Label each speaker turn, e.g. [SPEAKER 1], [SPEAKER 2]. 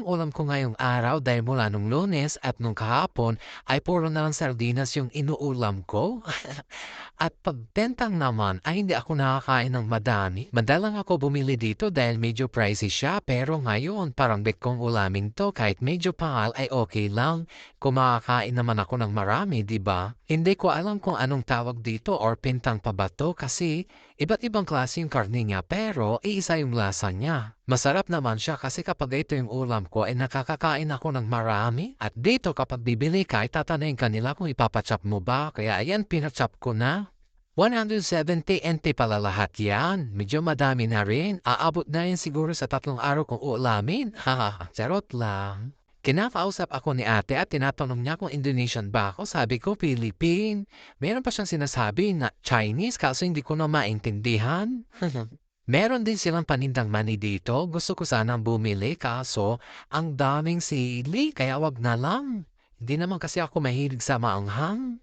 [SPEAKER 1] Ang ulam ko ngayong araw dahil mula nung Lunes at nung kahapon ay puro na lang sardinas yung inuulam ko. At pagbentang naman ay hindi ako nakakain ng madami. Madalang ako bumili dito dahil medyo pricey siya pero ngayon parang bet kong ulamin to kahit medyo pangal ay okay lang. Kung makakain naman ako ng marami, di ba? Hindi ko alam kung anong tawag dito or pintang pa ba to kasi iba't ibang klase yung karne niya pero iisa yung lasa niya. Masarap naman siya kasi kapag ito yung ulam ko ay nakakakain ako ng marami. At dito kapag bibili ka ay tatanayin kanila kung ipapachop mo ba. Kaya ayan pinachop ko na. 170 NT pala lahat yan. Medyo madami na rin. Aabot na yan siguro sa 3 araw kung uulamin. Haha, charot lang. Kinakausap ako ni ate at tinatanong niya kung Indonesian ba ako. Sabi ko, Philippine. Meron pa siyang sinasabi na Chinese kaso hindi ko na maintindihan. Meron din silang panindang mani dito. Gusto ko sanang bumili kaso ang daming sili kaya wag na lang. Hindi naman kasi ako mahilig sa maanghang.